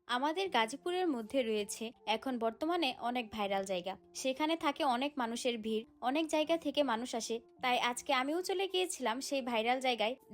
আমাদের গাজীপুরের মধ্যে রয়েছে এখন বর্তমানে অনেক ভাইরাল জায়গা। সেখানে থাকে অনেক মানুষের ভিড়, অনেক জায়গা থেকে মানুষ আসে। তাই আজকে আমিও চলে গিয়েছিলাম সেই ভাইরাল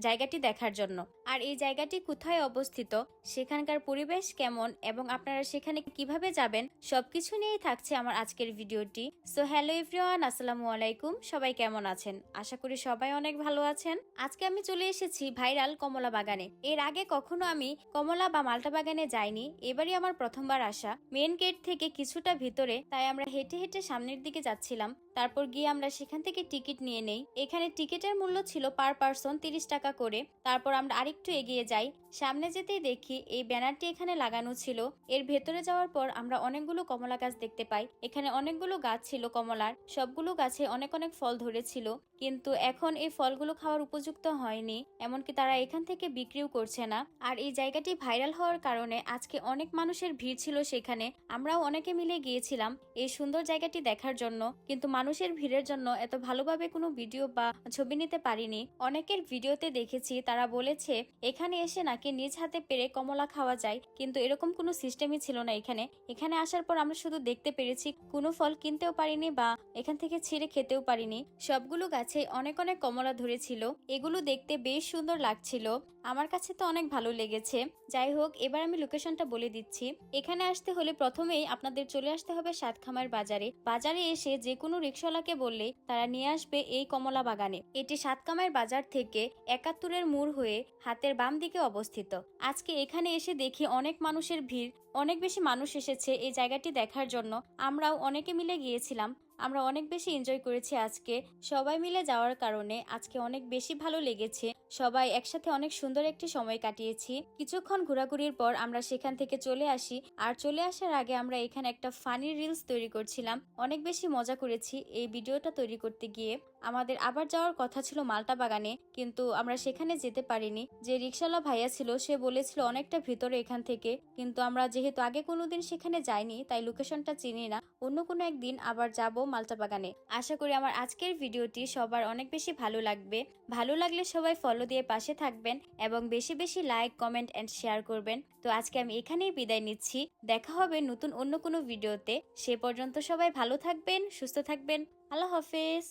জায়গাটি দেখার জন্য। আর এই জায়গাটি কোথায় অবস্থিত, সেখানকার পরিবেশ কেমন এবং আপনারা সেখানে কিভাবে যাবেন, সবকিছু নিয়েই থাকছে আমার আজকের ভিডিওটি। সো হ্যালো এভরিওয়ান, আসসালামু আলাইকুম। সবাই কেমন আছেন? আশা করি সবাই অনেক ভালো আছেন। আজকে আমি চলে এসেছি ভাইরাল কমলা বাগানে। এর আগে কখনো আমি কমলা বা মাল্টা বাগানে যাইনি, এবারই আমার প্রথমবার আসা। মেন গেট থেকে কিছুটা ভিতরে, তাই আমরা হেঁটে হেঁটে সামনের দিকে যাচ্ছিলাম। তারপর গিয়ে আমরা সেখান থেকে টিকিট নিয়ে নেই। এখানে টিকিটের মূল্য ছিল পার পারসন 30 টাকা করে। তারপর আমরা আরেকটু এগিয়ে যাই, সামনে যেতেই দেখি এই ব্যানারটি এখানে লাগানো ছিল। এর ভেতরে যাওয়ার পর আমরা অনেকগুলো কমলা গাছ দেখতে পাই। এখানে অনেকগুলো গাছ ছিল কমলার, সবগুলো গাছে অনেক অনেক ফল ধরেছিল, কিন্তু এখন এই ফলগুলো খাওয়ার উপযুক্ত হয়নি, এমনকি তারা এখান থেকে বিক্রিও করছে না। আর এই জায়গাটি ভাইরাল হওয়ার কারণে আজকে অনেক মানুষের ভিড় ছিল সেখানে। আমরাও অনেকে মিলে গিয়েছিলাম এই সুন্দর জায়গাটি দেখার জন্য, কিন্তু মানুষের ভিড়ের জন্য এত ভালোভাবে কোনো ভিডিও বা ছবি নিতে পারিনি। অনেকের ভিডিওতে দেখেছি তারা বলেছে এখানে এসে নাকি নিজ হাতে পেরে কমলা খাওয়া যায়, কিন্তু এরকম কোনো সিস্টেমই ছিল না এখানে। এখানে আসার পর আমরা শুধু দেখতে পেরেছি, কোনো ফল কিনতেও পারিনি বা এখান থেকে ছিঁড়ে খেতেও পারিনি। সবগুলো গাছে অনেক অনেক কমলা ধরেছিল, এগুলো দেখতে বেশ সুন্দর লাগছিল। আমার কাছে তো অনেক ভালো লেগেছে। যাই হোক, এবার আমি লোকেশনটা বলে দিচ্ছি। এখানে আসতে হলে প্রথমেই আপনাদের চলে আসতে হবে সাতখামার বাজারে। বাজারে এসে যে কোনো রিক্সাওয়ালাকে বললে তারা নিয়ে আসবে এই কমলা বাগানে। এটি সাতখামার বাজার থেকে 71-এর মোড় হয়ে হাতের বাম দিকে অবস্থিত। আজকে এখানে এসে দেখি অনেক মানুষের ভিড়, অনেক বেশি মানুষ এসেছে এই জায়গাটি দেখার জন্য। আমরাও অনেকে মিলে গিয়েছিলাম, আমরা অনেক বেশি এনজয় করেছি আজকে। সবাই মিলে যাওয়ার কারণে আজকে অনেক বেশি ভালো লেগেছে। সবাই একসাথে অনেক সুন্দর একটি সময় কাটিয়েছি। কিছুক্ষণ ঘোরাঘুরির পর আমরা সেখান থেকে চলে আসি। আর চলে আসার আগে আমরা এখানে একটা ফানি রিলস তৈরি করছিলাম, অনেক বেশি মজা করেছি এই ভিডিওটা তৈরি করতে গিয়ে। আমাদের আবার যাওয়ার কথা ছিল মাল্টা বাগানে, কিন্তু আমরা সেখানে যেতে পারিনি। যে রিক্সাওয়ালা ভাইয়া ছিল সে বলেছিল অনেকটা ভিতরে এখান থেকে, কিন্তু আমরা যেহেতু আগে কোনোদিন সেখানে যাইনি তাই লোকেশনটা চিনি না। অন্য কোনো একদিন আবার যাব মাল্টা বাগানে। আশা করি আমার আজকের ভিডিওটি সবার অনেক বেশি ভালো লাগবে। ভালো লাগলে সবাই ফলো দিয়ে পাশে থাকবেন এবং বেশি বেশি লাইক, কমেন্ট এন্ড শেয়ার করবেন। তো আজকে আমি এখানেই বিদায় নিচ্ছি। দেখা হবে নতুন অন্য কোনো ভিডিওতে। সে পর্যন্ত সবাই ভালো থাকবেন, সুস্থ থাকবেন। আল্লাহ হাফেজ।